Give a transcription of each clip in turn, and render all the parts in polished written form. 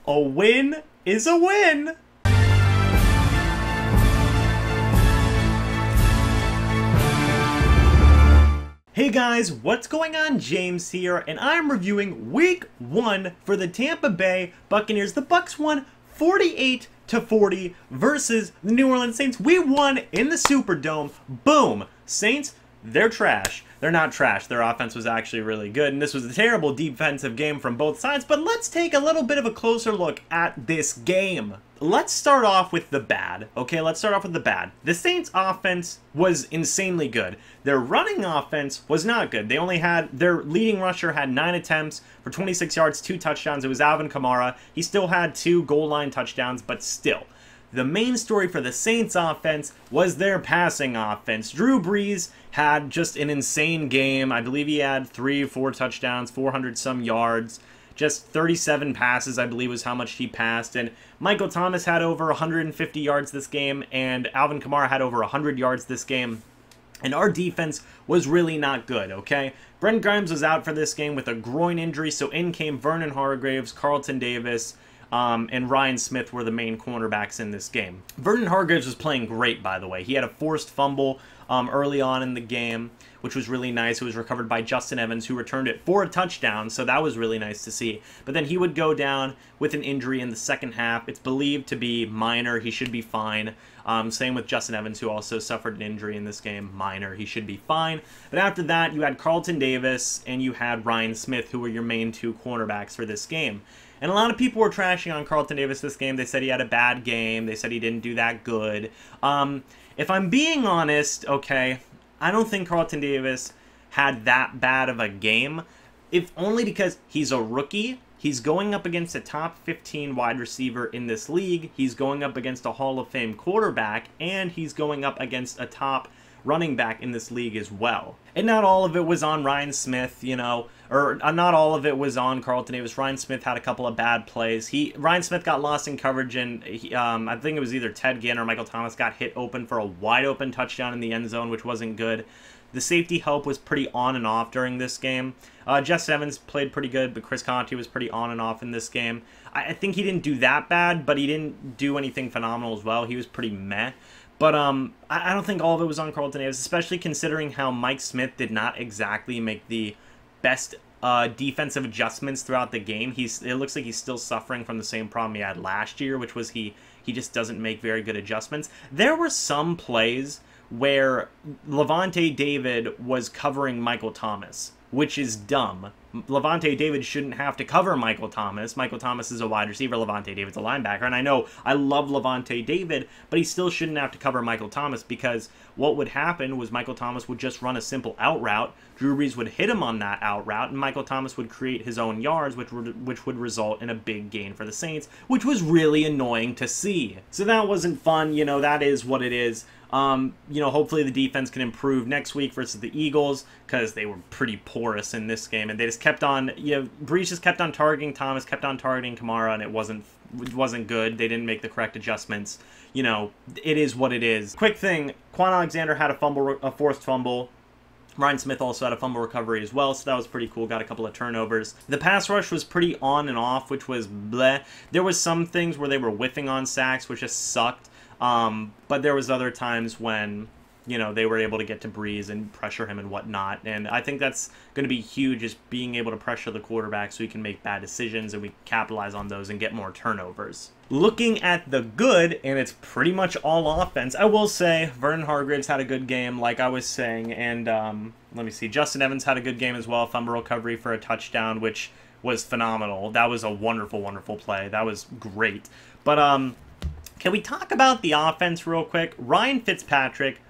A win is a win. Hey guys, what's going on? James here, and I'm reviewing Week 1 for the Tampa Bay Buccaneers. The Bucs won 48-40 versus the New Orleans Saints. We won in the Superdome. Boom! Saints, they're trash. They're not trash. Their offense was actually really good, and this was a terrible defensive game from both sides, but let's take a little bit of a closer look at this game. Let's start off with the bad, okay? Let's start off with the bad. The Saints' offense was insanely good. Their running offense was not good. They only had, their leading rusher had 9 attempts for 26 yards, 2 touchdowns. It was Alvin Kamara. He still had 2 goal line touchdowns, but still. The main story for the Saints offense was their passing offense. Drew Brees had just an insane game. I believe he had 3 or 4 touchdowns, 400 some yards. Just 37 passes, I believe, was how much he passed. And Michael Thomas had over 150 yards this game, and Alvin Kamara had over 100 yards this game. And our defense was really not good, okay? Brent Grimes was out for this game with a groin injury, so in came Vernon Hargreaves, Carlton Davis, and Ryan Smith were the main cornerbacks in this game. Vernon Hargreaves was playing great, by the way. He had a forced fumble early on in the game, which was really nice. It was recovered by Justin Evans, who returned it for a touchdown, so that was really nice to see. But then he would go down with an injury in the second half. It's believed to be minor. He should be fine. Same with Justin Evans, who also suffered an injury in this game. Minor. He should be fine. But after that, you had Carlton Davis and you had Ryan Smith, who were your main 2 cornerbacks for this game. And a lot of people were trashing on Carlton Davis this game. They said he had a bad game. They said he didn't do that good. If I'm being honest, okay, I don't think Carlton Davis had that bad of a game, if only because he's a rookie. He's going up against a top 15 wide receiver in this league. He's going up against a Hall of Fame quarterback, and he's going up against a top running back in this league as well. And not all of it was on Ryan Smith, you know, or not all of it was on Carlton Davis. Ryan Smith had a couple of bad plays. Ryan Smith got lost in coverage, and I think it was either Ted Ginn or Michael Thomas got hit open for a wide open touchdown in the end zone, which wasn't good. The safety help was pretty on and off during this game. Justin Evans played pretty good, but Chris Conte was pretty on and off in this game. I think he didn't do that bad, but he didn't do anything phenomenal as well. He was pretty meh. But I don't think all of it was on Carlton Davis, especially considering how Mike Smith did not exactly make the best defensive adjustments throughout the game. It looks like he's still suffering from the same problem he had last year, which was he just doesn't make very good adjustments. There were some plays where Levante David was covering Michael Thomas, which is dumb. Levante David shouldn't have to cover Michael Thomas. Michael Thomas is a wide receiver. Levante David's a linebacker. And I know I love Levante David, but he still shouldn't have to cover Michael Thomas, because what would happen was Michael Thomas would just run a simple out route. Drew Brees would hit him on that out route, and Michael Thomas would create his own yards, which would result in a big gain for the Saints, which was really annoying to see. So that wasn't fun. You know, that is what it is. You know, hopefully the defense can improve next week versus the Eagles, because they were pretty porous in this game, and they just kept on, you know, Brees just kept on targeting Thomas, kept on targeting Kamara, and it wasn't good. They didn't make the correct adjustments. You know, it is what it is. Quick thing, Quan Alexander had a forced fumble. Ryan Smith also had a fumble recovery as well, so that was pretty cool. Got a couple of turnovers. The pass rush was pretty on and off, which was bleh. There was some things where they were whiffing on sacks, which just sucked. But there was other times when, you know, they were able to get to Brees and pressure him and whatnot. And I think that's going to be huge, is being able to pressure the quarterback so he can make bad decisions and we capitalize on those and get more turnovers. Looking at the good, and it's pretty much all offense, I will say Vernon Hargreaves had a good game, like I was saying. And let me see, Justin Evans had a good game as well. Fumble recovery for a touchdown, which was phenomenal. That was a wonderful, wonderful play. That was great. But can we talk about the offense real quick? Ryan Fitzpatrick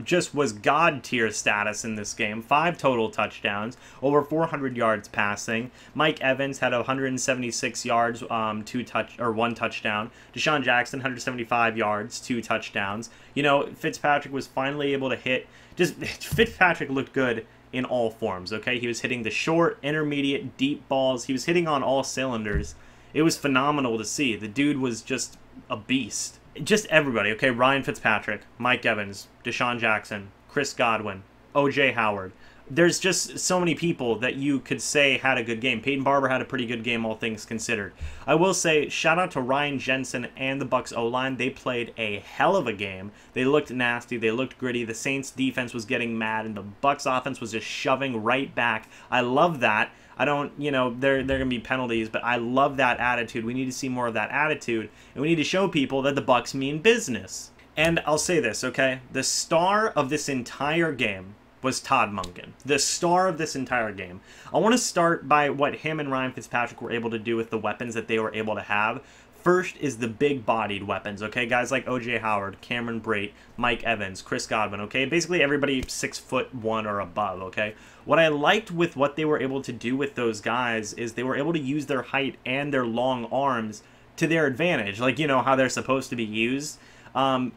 just was God tier status in this game. 5 total touchdowns, over 400 yards passing. Mike Evans had 176 yards, 1 touchdown. Desean Jackson 175 yards, 2 touchdowns. You know, Fitzpatrick was finally able to hit. Fitzpatrick looked good in all forms. Okay, he was hitting the short, intermediate, deep balls. He was hitting on all cylinders. It was phenomenal to see. The dude was just a beast. Just everybody, okay? Ryan Fitzpatrick, Mike Evans, Desean Jackson, Chris Godwin, O.J. Howard, there's just so many people that you could say had a good game. Peyton Barber had a pretty good game, all things considered. I will say, shout out to Ryan Jensen and the Bucs O-line. They played a hell of a game. They looked nasty. They looked gritty. The Saints defense was getting mad, and the Bucs offense was just shoving right back. I love that. I don't, you know, there are going to be penalties, but I love that attitude. We need to see more of that attitude, and we need to show people that the Bucs mean business. And I'll say this, okay? The star of this entire game was Todd Monken, the star of this entire game. I want to start by what him and Ryan Fitzpatrick were able to do with the weapons that they were able to have. First is the big-bodied weapons, okay? Guys like O.J. Howard, Cameron Brate, Mike Evans, Chris Godwin, okay? Basically everybody 6'1" or above, okay? What I liked with what they were able to do with those guys is they were able to use their height and their long arms to their advantage, like, you know, how they're supposed to be used.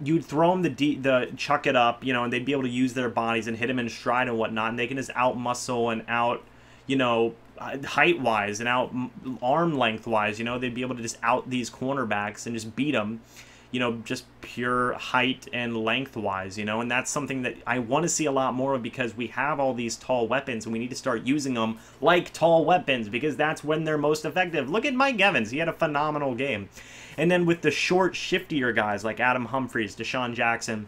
You'd throw them the chuck it up, you know, and they'd be able to use their bodies and hit them in stride and whatnot, and they can just out-muscle and out, you know, height-wise and out arm length-wise, you know, they'd be able to just out these cornerbacks and just beat them, you know, just pure height and length-wise, you know, and that's something that I want to see a lot more of because we have all these tall weapons and we need to start using them like tall weapons because that's when they're most effective. Look at Mike Evans. He had a phenomenal game. And then with the short, shiftier guys like Adam Humphries, Desean Jackson,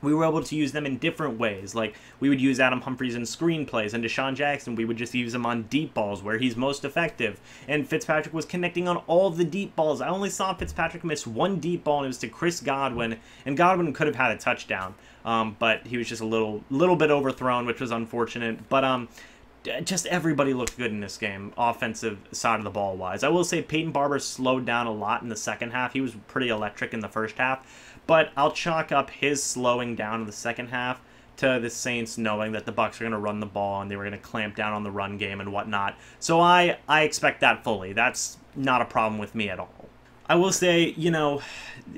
we were able to use them in different ways. Like, we would use Adam Humphries in screenplays, and Desean Jackson, we would just use him on deep balls where he's most effective. And Fitzpatrick was connecting on all of the deep balls. I only saw Fitzpatrick miss one deep ball, and it was to Chris Godwin, and Godwin could have had a touchdown, but he was just a little bit overthrown, which was unfortunate. But just everybody looked good in this game, offensive side of the ball wise. I will say Peyton Barber slowed down a lot in the second half. He was pretty electric in the first half, but I'll chalk up his slowing down in the second half to the Saints knowing that the Bucs are going to run the ball and they were going to clamp down on the run game and whatnot. So I expect that fully. That's not a problem with me at all. I will say, you know,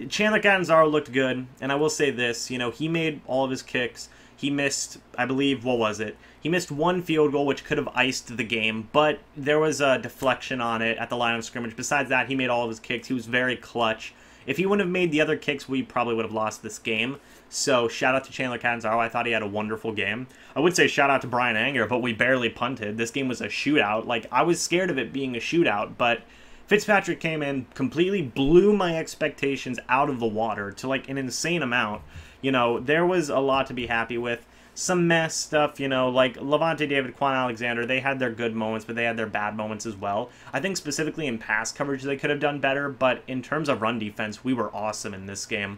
Chandler Catanzaro looked good, and I will say this, you know, he made all of his kicks. He missed, I believe, what was it? He missed one field goal, which could have iced the game, but there was a deflection on it at the line of scrimmage. Besides that, he made all of his kicks. He was very clutch. If he wouldn't have made the other kicks, we probably would have lost this game. So shout out to Chandler Catanzaro. I thought he had a wonderful game. I would say shout out to Brian Anger, but we barely punted. This game was a shootout. Like, I was scared of it being a shootout, but Fitzpatrick came in, completely blew my expectations out of the water to, like, an insane amount. You know, there was a lot to be happy with. Some mess stuff, you know, like Levante David, Quan Alexander, they had their good moments, but they had their bad moments as well. I think specifically in pass coverage they could have done better, but in terms of run defense, we were awesome in this game.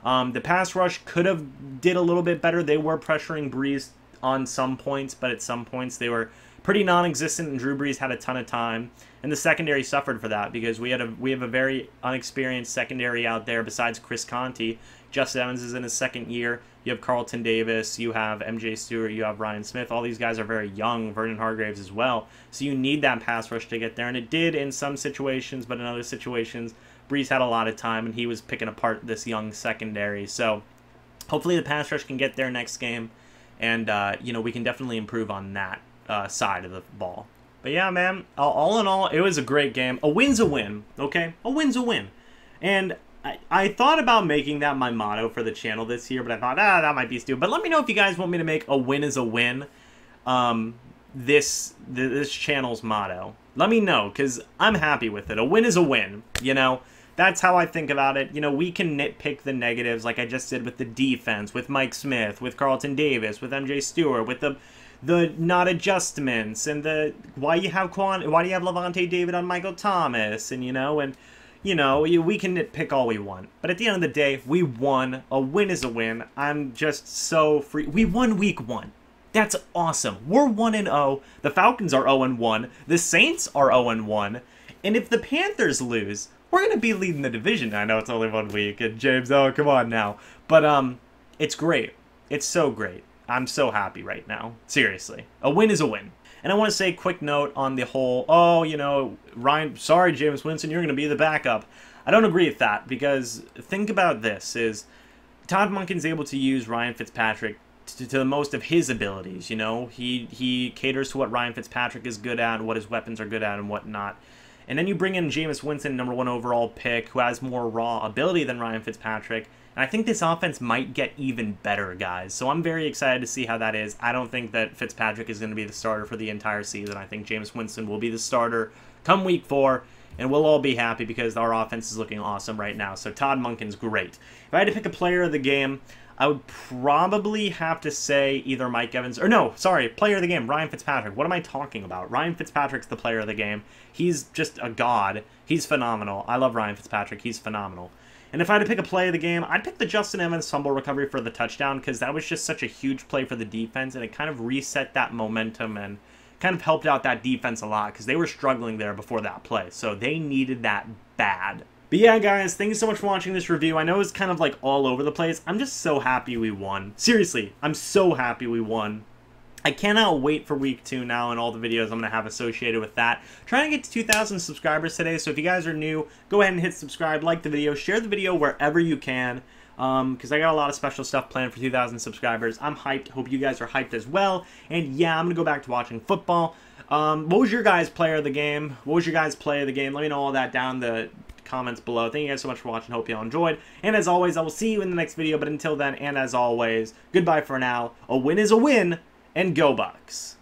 The pass rush could have did a little bit better. They were pressuring Brees on some points, but at some points they were pretty non-existent, and Drew Brees had a ton of time. And the secondary suffered for that because we have a very unexperienced secondary out there besides Chris Conti. Justin Evans is in his second year. You have Carlton Davis, you have MJ Stewart, you have Ryan Smith. All these guys are very young, Vernon Hargraves as well. So you need that pass rush to get there, and it did in some situations, but in other situations, Brees had a lot of time, and he was picking apart this young secondary. So hopefully the pass rush can get there next game, and you know, we can definitely improve on that side of the ball. But yeah, man, all in all, it was a great game. A win's a win, okay? A win's a win. And I thought about making that my motto for the channel this year, but I thought, that might be stupid. But let me know if you guys want me to make a win is a win this channel's motto. Let me know, because I'm happy with it. A win is a win, you know? That's how I think about it. You know, we can nitpick the negatives like I just did with the defense, with Mike Smith, with Carlton Davis, with MJ Stewart, with the not adjustments, and the why do you have Levante David on Michael Thomas, and you know, we can nitpick all we want. But at the end of the day, we won. A win is a win. I'm just so free. We won week 1. That's awesome. We're 1-0. The Falcons are 0-1. The Saints are 0-1. And if the Panthers lose, we're going to be leading the division. I know it's only 1 week. And James, oh, come on now. But it's great. It's so great. I'm so happy right now. Seriously. A win is a win. And I want to say a quick note on the whole, oh, you know, Ryan, sorry, James Winston, you're going to be the backup. I don't agree with that, because think about this, is Todd Monken's able to use Ryan Fitzpatrick to the most of his abilities, you know? He caters to what Ryan Fitzpatrick is good at, what his weapons are good at, and whatnot. And then you bring in Jameis Winston, number 1 overall pick, who has more raw ability than Ryan Fitzpatrick. And I think this offense might get even better, guys. So I'm very excited to see how that is. I don't think that Fitzpatrick is going to be the starter for the entire season. I think Jameis Winston will be the starter come week 4. And we'll all be happy because our offense is looking awesome right now. So Todd Monken's great. If I had to pick a player of the game, I would probably have to say either Mike Evans, or no, sorry, player of the game, Ryan Fitzpatrick. What am I talking about? Ryan Fitzpatrick's the player of the game. He's just a god. He's phenomenal. I love Ryan Fitzpatrick. He's phenomenal. And if I had to pick a play of the game, I'd pick the Justin Evans fumble recovery for the touchdown because that was just such a huge play for the defense, and it kind of reset that momentum and kind of helped out that defense a lot because they were struggling there before that play. So they needed that bad. But yeah, guys, thank you so much for watching this review. I know it's kind of like all over the place. I'm just so happy we won. Seriously, I'm so happy we won. I cannot wait for week 2 now and all the videos I'm going to have associated with that. Trying to get to 2,000 subscribers today, so if you guys are new, go ahead and hit subscribe, like the video, share the video wherever you can, because I got a lot of special stuff planned for 2,000 subscribers. I'm hyped. Hope you guys are hyped as well. And yeah, I'm going to go back to watching football. What was your guys' player of the game? What was your guys' play of the game? Let me know all that down in the comments below. Thank you guys so much for watching. Hope you all enjoyed. And as always, I will see you in the next video. But until then, and as always, goodbye for now. A win is a win. And go Bucs.